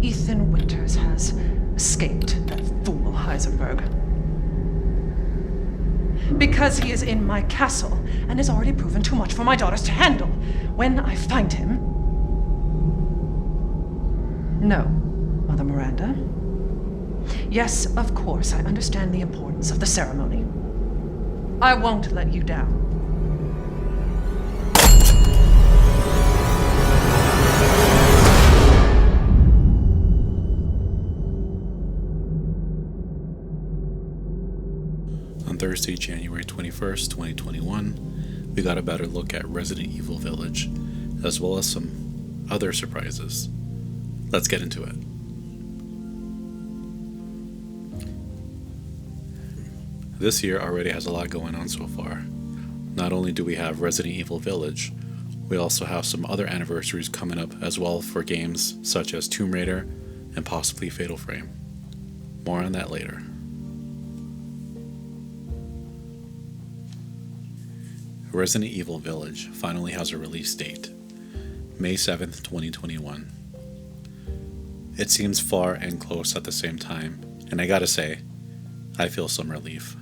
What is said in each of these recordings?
Ethan Winters has escaped that fool Heisenberg. Because he is in my castle and has already proven too much for my daughters to handle. When I find him... No, Mother Miranda. Yes, of course, I understand the importance of the ceremony. I won't let you down. On Thursday, January 21st, 2021, we got a better look at Resident Evil Village, as well as some other surprises. Let's get into it. This year already has a lot going on so far. Not only do we have Resident Evil Village, we also have some other anniversaries coming up as well for games such as Tomb Raider and possibly Fatal Frame. More on that later. Resident Evil Village finally has a release date, May 7th, 2021. It seems far and close at the same time, and I gotta say, I feel some relief.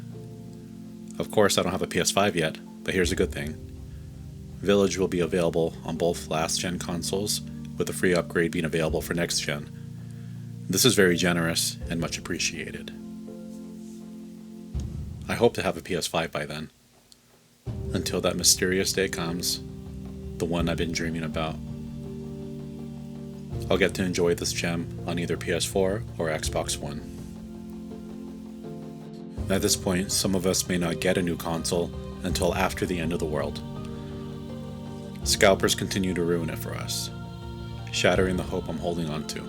Of course, I don't have a PS5 yet, but here's a good thing. Village will be available on both last-gen consoles, with a free upgrade being available for next-gen. This is very generous and much appreciated. I hope to have a PS5 by then. Until that mysterious day comes, the one I've been dreaming about. I'll get to enjoy this gem on either PS4 or Xbox One. At this point, some of us may not get a new console until after the end of the world. Scalpers continue to ruin it for us, shattering the hope I'm holding on to.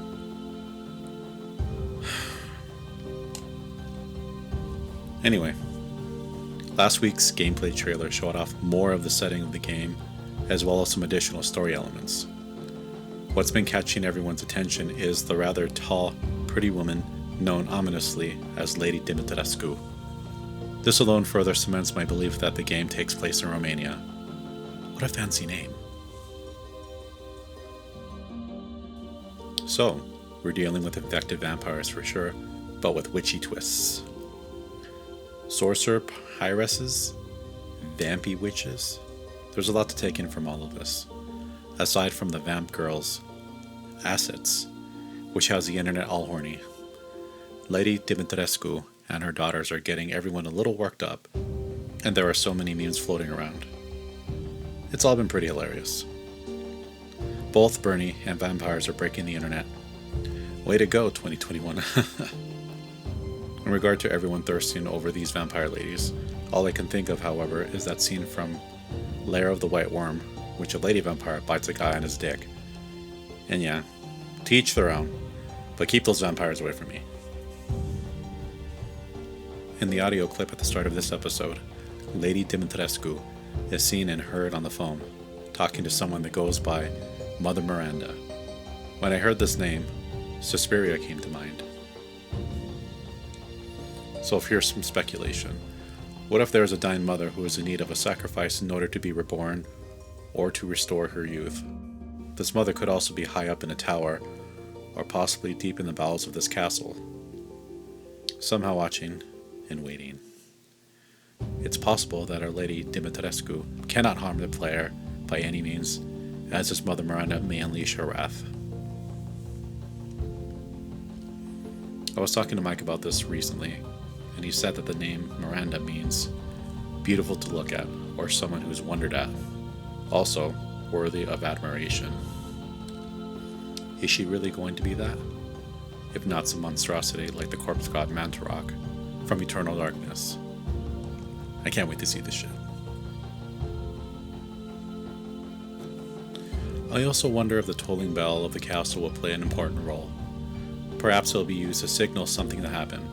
Anyway, last week's gameplay trailer showed off more of the setting of the game, as well as some additional story elements. What's been catching everyone's attention is the rather tall, pretty woman known ominously as Lady Dimitrescu. This alone further cements my belief that the game takes place in Romania. What a fancy name. So, we're dealing with infected vampires for sure, but with witchy twists. Sorcerer heiresses? Vampy witches? There's a lot to take in from all of this. Aside from the vamp girls' assets, which has the internet all horny. Lady Dimitrescu and her daughters are getting everyone a little worked up, and there are so many memes floating around. It's all been pretty hilarious. Both Bernie and vampires are breaking the internet. Way to go, 2021. In regard to everyone thirsting over these vampire ladies, all I can think of, however, is that scene from Lair of the White Worm, which a lady vampire bites a guy on his dick. And yeah, to each their own, but keep those vampires away from me. In the audio clip at the start of this episode, Lady Dimitrescu is seen and heard on the phone, talking to someone that goes by Mother Miranda. When I heard this name, Suspiria came to mind. So here's some speculation. What if there's a dying mother who is in need of a sacrifice in order to be reborn, or to restore her youth? This mother could also be high up in a tower, or possibly deep in the bowels of this castle, somehow watching and waiting. It's possible that Our Lady Dimitrescu cannot harm the player by any means, as his Mother Miranda may unleash her wrath. I was talking to Mike about this recently, and he said that the name Miranda means beautiful to look at, or someone who's wondered at. Also, worthy of admiration. Is she really going to be that? If not some monstrosity like the corpse god Mantarok from Eternal Darkness. I can't wait to see this shit. I also wonder if the tolling bell of the castle will play an important role. Perhaps it'll be used to signal something to happen,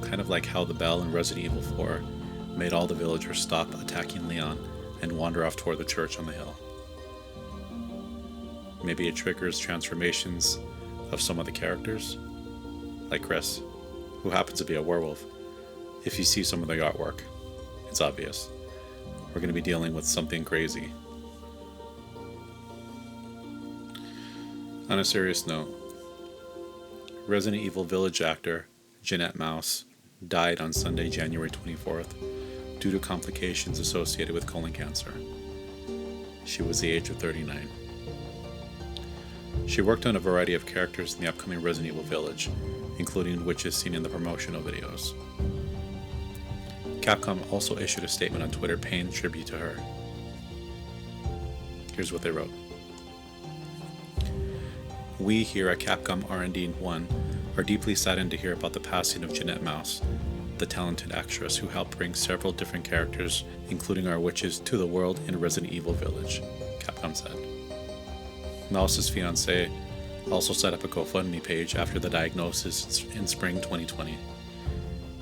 kind of like how the bell in Resident Evil 4 made all the villagers stop attacking Leon and wander off toward the church on the hill. Maybe it triggers transformations of some of the characters, like Chris, who happens to be a werewolf. If you see some of the artwork, it's obvious. We're going to be dealing with something crazy. On a serious note, Resident Evil Village actor Jeanette Maus died on Sunday, January 24th, due to complications associated with colon cancer. She was the age of 39. She worked on a variety of characters in the upcoming Resident Evil Village, including witches seen in the promotional videos. Capcom also issued a statement on Twitter paying tribute to her. Here's what they wrote. We here at Capcom R&D 1 are deeply saddened to hear about the passing of Jeanette Maus, the talented actress who helped bring several different characters, including our witches, to the world in Resident Evil Village, Capcom said. Maus's fiancé also set up a Gofundme page after the diagnosis in spring 2020.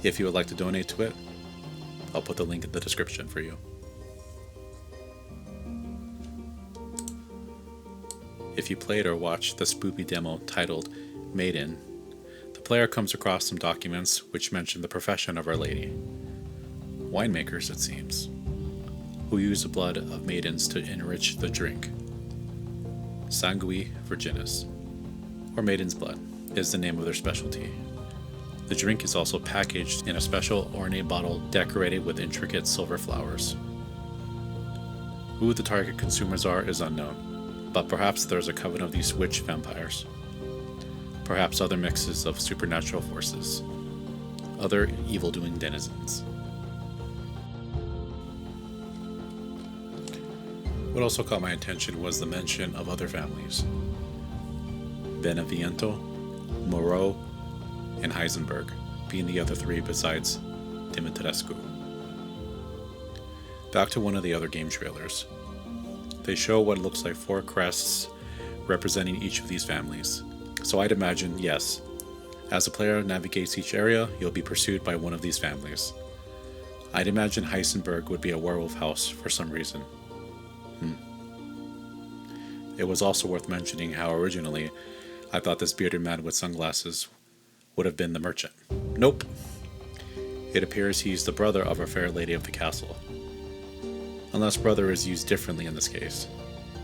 If you would like to donate to it, I'll put the link in the description for you. If you played or watched the spoopy demo titled Maiden, the player comes across some documents which mention the profession of Our Lady. Winemakers, it seems, who use the blood of maidens to enrich the drink. Sangui Virginis, or maiden's blood, is the name of their specialty. The drink is also packaged in a special ornate bottle decorated with intricate silver flowers. Who the target consumers are is unknown, but perhaps there's a coven of these witch vampires. Perhaps other mixes of supernatural forces, other evil-doing denizens. What also caught my attention was the mention of other families. Beneviento, Moreau, and Heisenberg being the other three besides Dimitrescu. Back to one of the other game trailers. They show what looks like 4 crests representing each of these families. So I'd imagine, yes, as the player navigates each area, you'll be pursued by one of these families. I'd imagine Heisenberg would be a werewolf house for some reason. It was also worth mentioning how originally I thought this bearded man with sunglasses would have been the merchant. Nope. It appears he's the brother of a fair lady of the castle. Unless brother is used differently in this case.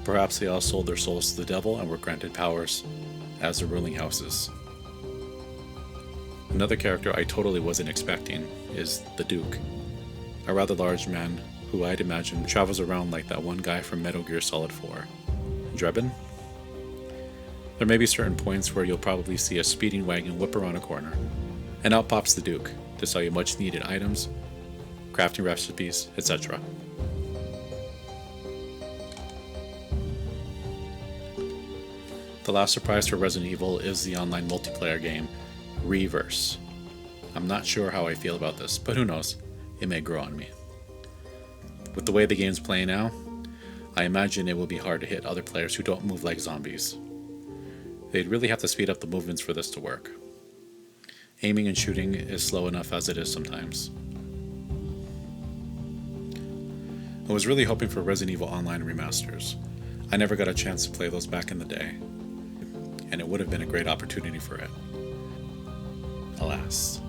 Perhaps they all sold their souls to the devil and were granted powers as the ruling houses. Another character I totally wasn't expecting is the Duke, a rather large man who I'd imagine travels around like that one guy from Metal Gear Solid 4. Drebin? There may be certain points where you'll probably see a speeding wagon whip around a corner, and out pops the Duke to sell you much needed items, crafting recipes, etc. The last surprise for Resident Evil is the online multiplayer game, Reverse. I'm not sure how I feel about this, but who knows, it may grow on me. With the way the game's playing now, I imagine it will be hard to hit other players who don't move like zombies. They'd really have to speed up the movements for this to work. Aiming and shooting is slow enough as it is sometimes. I was really hoping for Resident Evil Online remasters. I never got a chance to play those back in the day, and it would have been a great opportunity for it. Alas.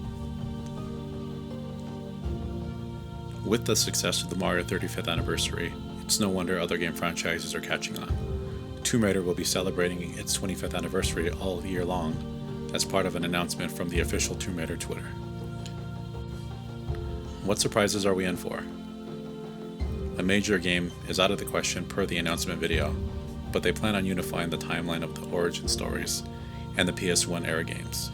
With the success of the Mario 35th anniversary, it's no wonder other game franchises are catching on. Tomb Raider will be celebrating its 25th anniversary all year long as part of an announcement from the official Tomb Raider Twitter. What surprises are we in for? A major game is out of the question per the announcement video, but they plan on unifying the timeline of the origin stories and the PS1 era games.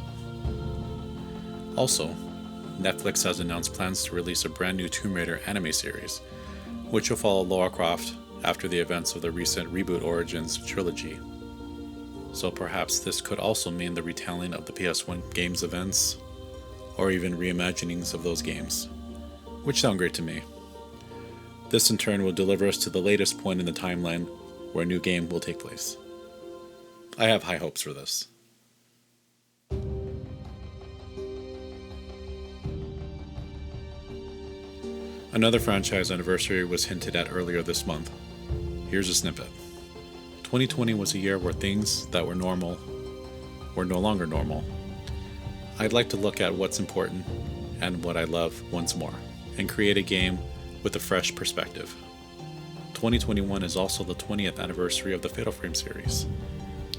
Also, Netflix has announced plans to release a brand new Tomb Raider anime series, which will follow Lara Croft after the events of the recent Reboot Origins trilogy. So perhaps this could also mean the retelling of the PS1 game's events, or even reimaginings of those games, which sound great to me. This in turn will deliver us to the latest point in the timeline where a new game will take place. I have high hopes for this. Another franchise anniversary was hinted at earlier this month. Here's a snippet. 2020 was a year where things that were normal were no longer normal. I'd like to look at what's important and what I love once more, and create a game with a fresh perspective. 2021 is also the 20th anniversary of the Fatal Frame series,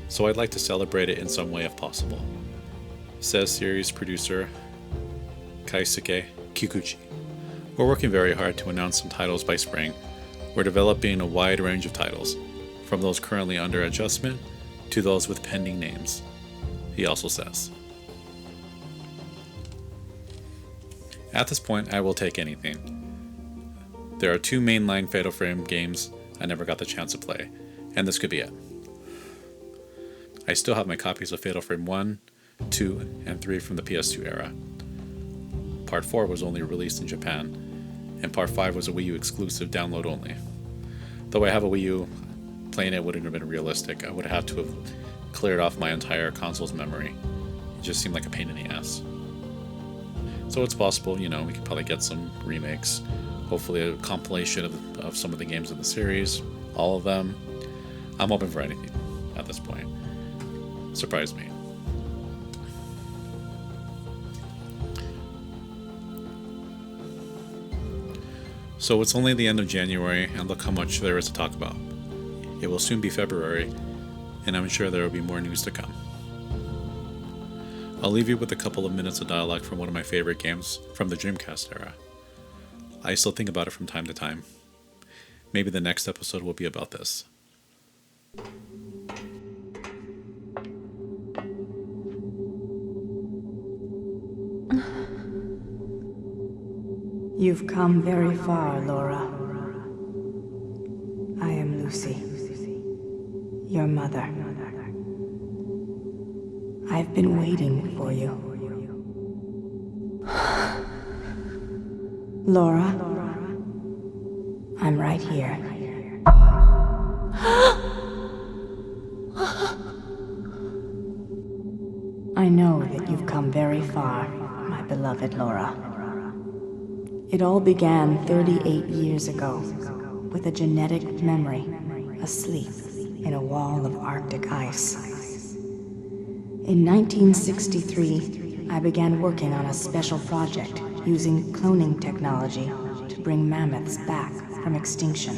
so I'd like to celebrate it in some way if possible. says series producer Kaisuke Kikuchi. We're working very hard to announce some titles by spring. We're developing a wide range of titles, from those currently under adjustment to those with pending names, he also says. At this point, I will take anything. There are 2 mainline Fatal Frame games I never got the chance to play, and this could be it. I still have my copies of Fatal Frame 1, 2, and 3 from the PS2 era. Part 4 was only released in Japan, and Part 5 was a Wii U exclusive download only. Though I have a Wii U, playing it wouldn't have been realistic. I would have to have cleared off my entire console's memory. It just seemed like a pain in the ass. So it's possible, we could probably get some remakes. Hopefully a compilation of some of the games in the series. All of them. I'm open for anything at this point. Surprise me. So it's only the end of January, and look how much there is to talk about. It will soon be February, and I'm sure there will be more news to come. I'll leave you with a couple of minutes of dialogue from one of my favorite games from the Dreamcast era. I still think about it from time to time. Maybe the next episode will be about this. You've come very far, Laura. I am Lucy, your mother. I've been waiting for you. Laura, I'm right here. I know that you've come very far, my beloved Laura. It all began 38 years ago, with a genetic memory asleep in a wall of Arctic ice. In 1963, I began working on a special project using cloning technology to bring mammoths back from extinction.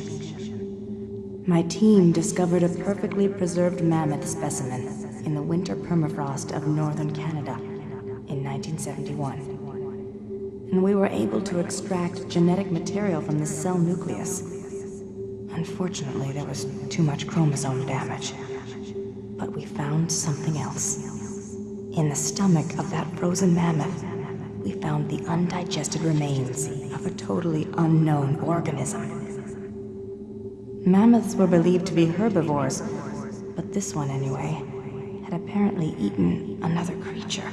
My team discovered a perfectly preserved mammoth specimen in the winter permafrost of northern Canada in 1971. And we were able to extract genetic material from the cell nucleus. Unfortunately, there was too much chromosome damage. But we found something else. In the stomach of that frozen mammoth, we found the undigested remains of a totally unknown organism. Mammoths were believed to be herbivores, but this one anyway had apparently eaten another creature.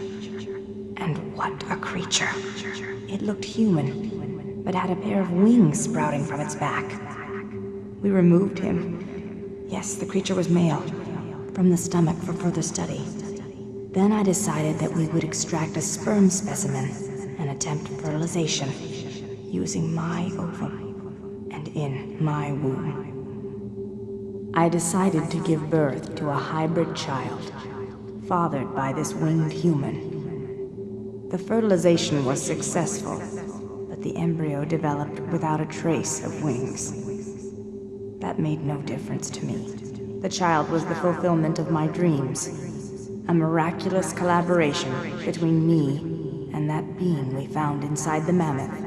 And what a creature! It looked human, but had a pair of wings sprouting from its back. We removed him. Yes, the creature was male, from the stomach for further study. Then I decided that we would extract a sperm specimen and attempt fertilization using my ovum and in my womb. I decided to give birth to a hybrid child, fathered by this winged human. The fertilization was successful, but the embryo developed without a trace of wings. That made no difference to me. The child was the fulfillment of my dreams, a miraculous collaboration between me and that being we found inside the mammoth.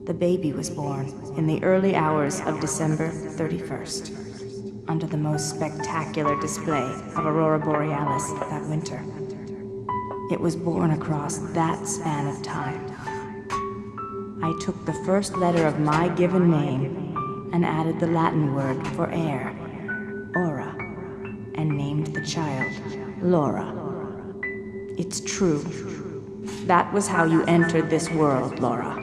The baby was born in the early hours of December 31st, under the most spectacular display of Aurora Borealis that winter. It was born across that span of time. I took the first letter of my given name and added the Latin word for air, aura, and named the child Laura. It's true. That was how you entered this world, Laura.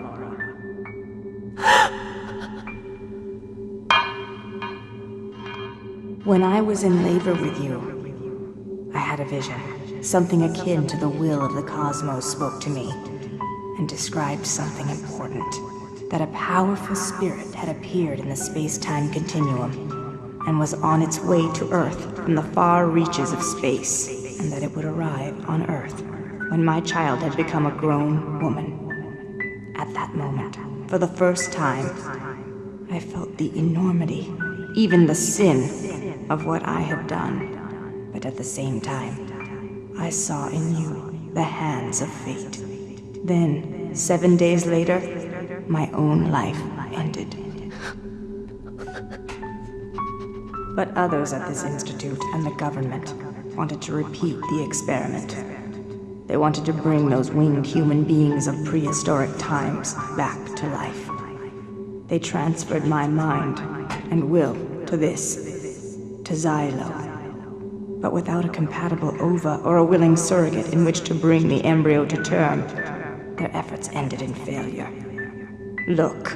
When I was in labor with you, I had a vision. Something akin to the will of the cosmos spoke to me and described something important. That a powerful spirit had appeared in the space-time continuum and was on its way to Earth from the far reaches of space, and that it would arrive on Earth when my child had become a grown woman. At that moment, for the first time, I felt the enormity, even the sin, of what I had done. But at the same time, I I saw in you the hands of fate. Then, 7 days later, my own life ended. But others at this institute and the government wanted to repeat the experiment. They wanted to bring those winged human beings of prehistoric times back to life. They transferred my mind and will to this, to Xylo. But without a compatible ova or a willing surrogate in which to bring the embryo to term, their efforts ended in failure. Look.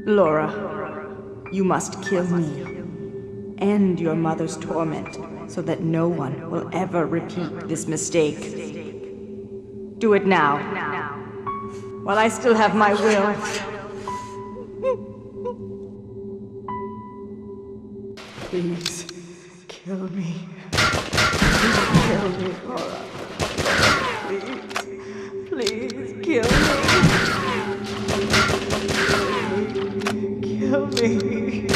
Laura, you must kill me. End your mother's torment so that no one will ever repeat this mistake. Do it now, while I still have my will. Please, kill me. Please kill me, Laura. Please, kill me. Kill me.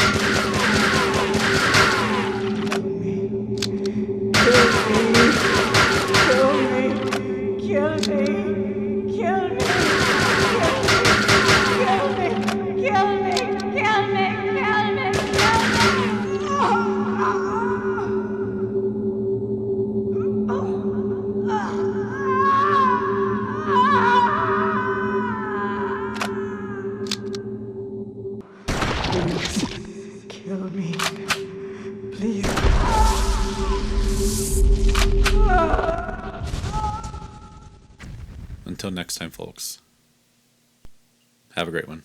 Until next time, folks. Have a great one.